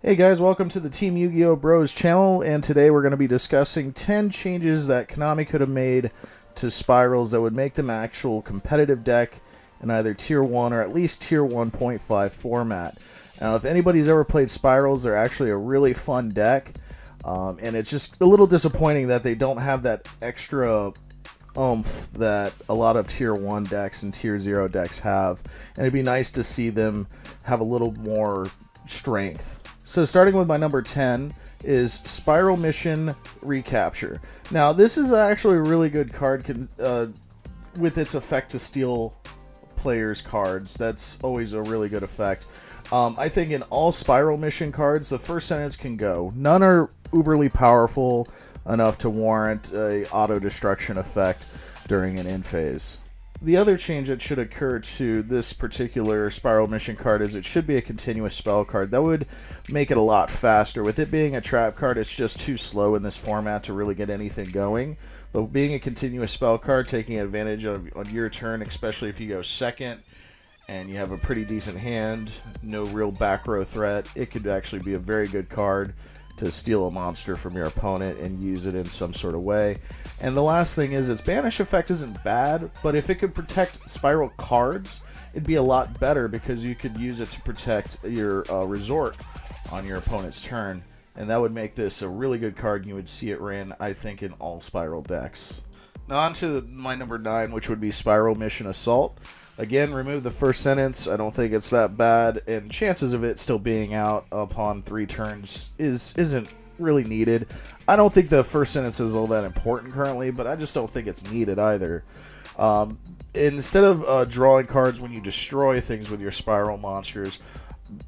Hey guys, welcome to the Team Yugioh Bros channel, and today we're going to be discussing 10 changes that Konami could have made to Spyrals that would make them actual competitive deck in either Tier 1 or at least Tier 1.5 format. Now, if anybody's ever played Spyrals, they're actually a really fun deck, and it's just a little disappointing that they don't have that extra oomph that a lot of Tier 1 decks and Tier 0 decks have, and it'd be nice to see them have a little more strength. So starting with my number 10 is Spyral Mission Recapture. Now this is actually a really good card with its effect to steal players' cards. That's always a really good effect. I think in all Spyral Mission cards, the first sentence can go. None are uberly powerful enough to warrant a auto-destruction effect during an end phase. The other change that should occur to this particular Spyral Mission card is it should be a continuous spell card. That would make it a lot faster. With it being a trap card, it's just too slow in this format to really get anything going. But being a continuous spell card, taking advantage of on your turn, especially if you go second and you have a pretty decent hand, no real back row threat, it could actually be a very good card to steal a monster from your opponent and use it in some sort of way. And the last thing is its banish effect isn't bad, but if it could protect Spyral cards, it'd be a lot better because you could use it to protect your resort on your opponent's turn, and that would make this a really good card. You would see it ran, I think, in all Spyral decks. Now on to my number 9, which would be Spyral Mission Assault. Again, remove the first sentence. I don't think it's that bad, and chances of it still being out upon 3 turns isn't really needed. I don't think the first sentence is all that important currently, but I just don't think it's needed either. Instead of drawing cards when you destroy things with your Spyral monsters,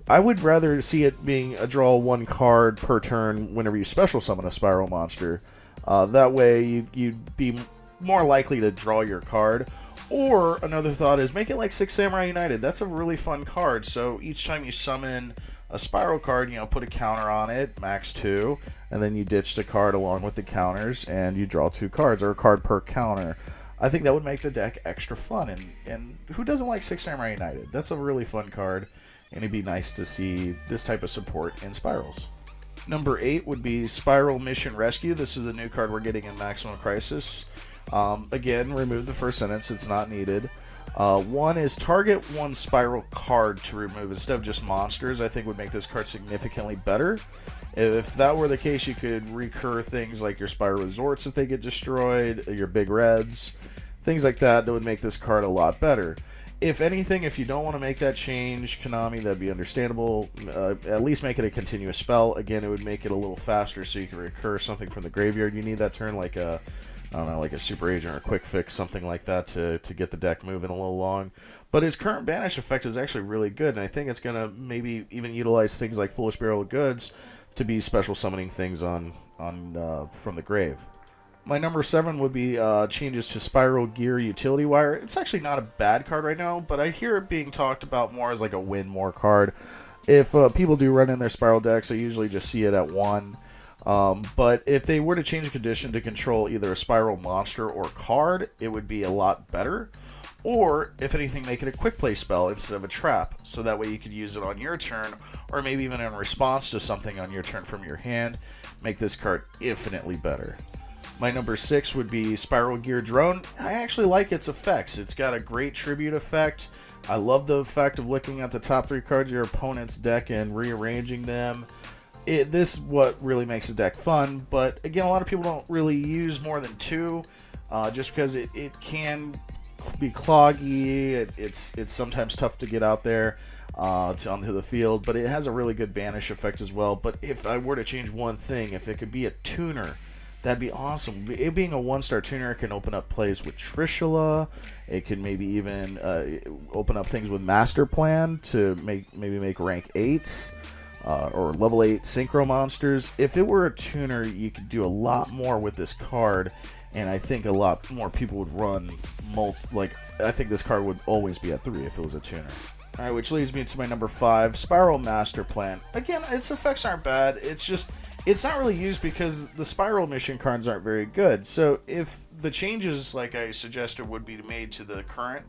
I would rather see it being a draw 1 card per turn whenever you special summon a Spyral monster. That way you'd be more likely to draw your card. Or another thought is make it like 6 Samurai United. That's a really fun card. So each time you summon a Spyral card, put a counter on it, max 2, and then you ditch the card along with the counters, and you draw 2 cards, or a card per counter. I think that would make the deck extra fun. And who doesn't like 6 Samurai United? That's a really fun card, and it'd be nice to see this type of support in Spyrals. Number 8 would be Spyral Mission Rescue. This is a new card we're getting in Maximum Crisis. Again, remove the first sentence, it's not needed. 1 is target 1 Spyral card to remove instead of just monsters. I think would make this card significantly better. If that were the case, you could recur things like your Spyral Resorts if they get destroyed, your big reds, things like that would make this card a lot better. If anything, if you don't want to make that change, Konami, that'd be understandable. At least make it a continuous spell. Again, it would make it a little faster so you can recur something from the graveyard you need that turn, like a like a Super Agent or a Quick Fix, something like that to get the deck moving a little long. But his current banish effect is actually really good, and I think it's going to maybe even utilize things like Foolish Burial of Goods to be special summoning things from the grave. My number 7 would be changes to Spyral Gear Utility Wire. It's actually not a bad card right now, but I hear it being talked about more as like a win more card. If people do run in their Spyral decks, I usually just see it at 1. But if they were to change the condition to control either a Spyral monster or card, it would be a lot better. Or, if anything, make it a quick play spell instead of a trap, so that way you could use it on your turn, or maybe even in response to something on your turn from your hand. Make this card infinitely better. My number 6 would be Spyral Gear Drone. I actually like its effects. It's got a great tribute effect. I love the effect of looking at the top 3 cards of your opponent's deck and rearranging them. This is what really makes the deck fun, but again, a lot of people don't really use more than 2, just because it can be cloggy. It's sometimes tough to get out there onto the field, but it has a really good banish effect as well. But if I were to change one thing, if it could be a tuner, that'd be awesome. It being a 1-star tuner, it can open up plays with Trishula. It can maybe even open up things with Master Plan to maybe make rank 8s. Or level 8 synchro monsters. If it were a tuner, you could do a lot more with this card, and I think a lot more people would run I think this card would always be at 3 if it was a tuner. Alright, which leads me to my number 5, Spyral Master Plan. Again, its effects aren't bad, it's not really used because the Spyral mission cards aren't very good. So if the changes, like I suggested, would be made to the current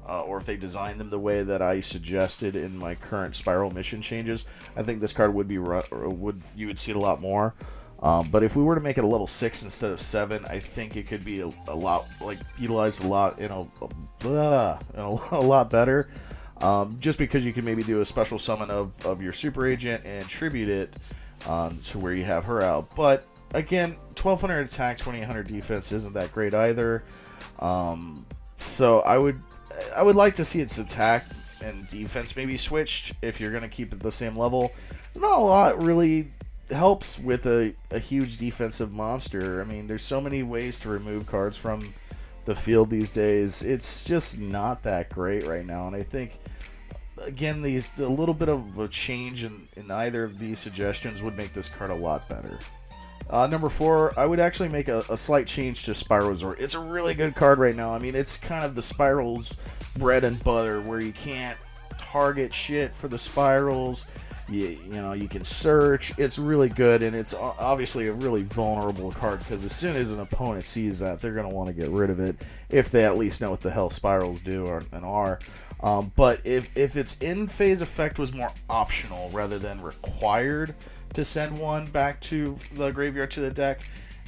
or if they design them the way that I suggested in my current Spyral mission changes, I think this card would be you would see it a lot more. But if we were to make it a level 6 instead of 7, I think it could be a lot, like, utilized a lot a lot better. Just because you can maybe do a special summon of your super agent and tribute it to where you have her out. But again, 1200 attack, 2800 defense isn't that great either. So I would like to see its attack and defense maybe switched if you're going to keep it the same level. Not a lot really helps with a huge defensive monster. I mean, there's so many ways to remove cards from the field these days. It's just not that great right now, and I think, again, a little bit of a change in either of these suggestions would make this card a lot better. Number 4, I would actually make a slight change to Spyral Resort. It's a really good card right now. I mean, it's kind of the Spyral's bread and butter, where you can't target shit for the Spyrals. You know, you can search. It's really good, and it's obviously a really vulnerable card, because as soon as an opponent sees that, they're going to want to get rid of it, if they at least know what the hell Spyrals do and are. But if its in-phase effect was more optional rather than required to send one back to the graveyard to the deck,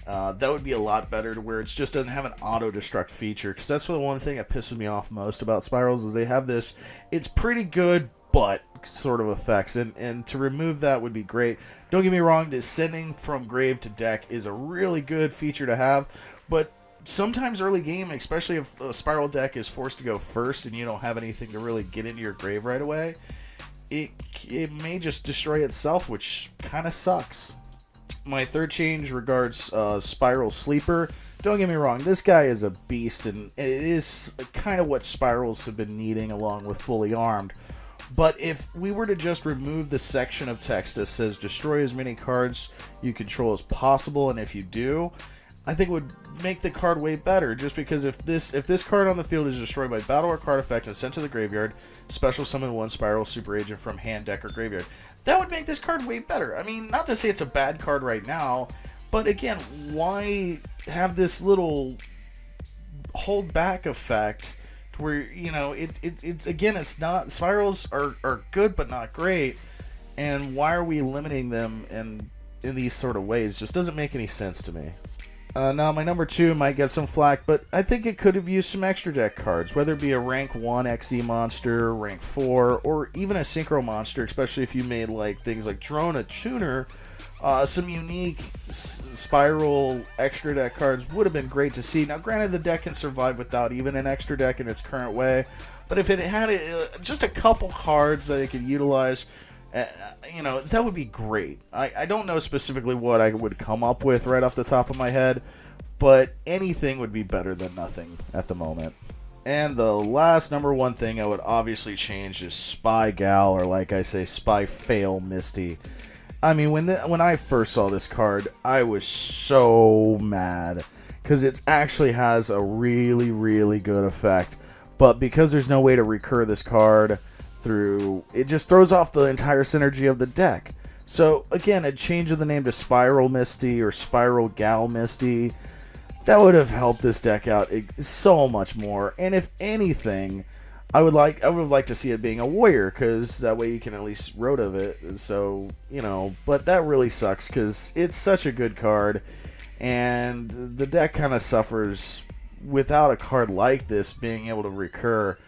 that would be a lot better, to where it just doesn't have an auto-destruct feature, because that's the one thing that pisses me off most about Spyrals, is they have this, it's pretty good, but sort of effects, and to remove that would be great. Don't get me wrong, this sending from grave to deck is a really good feature to have, but sometimes early game, especially if a Spyral deck is forced to go first and you don't have anything to really get into your grave right away, it may just destroy itself, which kind of sucks. My third change regards Spyral Sleeper. Don't get me wrong, this guy is a beast, and it is kind of what Spyrals have been needing along with Fully Armed. But if we were to just remove the section of text that says destroy as many cards you control as possible, and if you do, I think it would make the card way better, just because if this card on the field is destroyed by battle or card effect and sent to the graveyard, special summon one Spyral super agent from hand, deck, or graveyard. That would make this card way better. I mean, not to say it's a bad card right now, but again, why have this little hold back effect where, you know, it's again, it's not, Spyrals are good but not great, and why are we limiting them in these sort of ways? Just doesn't make any sense to me. Now, my number 2 might get some flack, but I think it could have used some extra deck cards, whether it be a rank 1 XE monster, rank 4, or even a synchro monster, especially if you made like things like Drone a Tuner. Some unique Spyral extra deck cards would have been great to see. Now, granted, the deck can survive without even an extra deck in its current way, but if it had just a couple cards that it could utilize, you know, that would be great. I don't know specifically what I would come up with right off the top of my head, but anything would be better than nothing at the moment. And the last number 1 thing I would obviously change is Spy Gal, or like I say, Spy Fail Misty. I mean, when I first saw this card, I was so mad, because it actually has a really, really good effect, but because there's no way to recur this card through, it just throws off the entire synergy of the deck. So again, a change of the name to Spiral Misty or Spiral Gal Misty, that would have helped this deck out so much more. And if anything, I would have liked to see it being a warrior, because that way you can at least road of it. So, you know, but that really sucks, because it's such a good card, and the deck kind of suffers without a card like this being able to recur.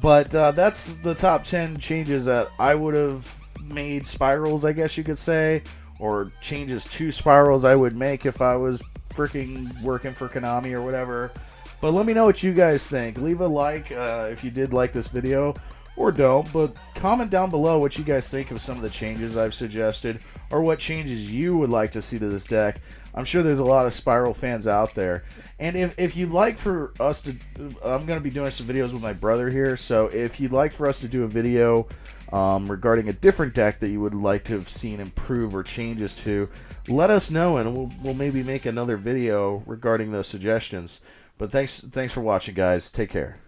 But that's the top 10 changes that I would have made Spyrals, I guess you could say, or changes to Spyrals I would make if I was freaking working for Konami or whatever. But let me know what you guys think. Leave a like if you did like this video, or don't, but comment down below what you guys think of some of the changes I've suggested, or what changes you would like to see to this deck. I'm sure there's a lot of Spyral fans out there. And if you'd like for us to, I'm going to be doing some videos with my brother here, so if you'd like for us to do a video regarding a different deck that you would like to have seen improve or changes to, let us know, and we'll maybe make another video regarding those suggestions. But thanks for watching, guys. Take care.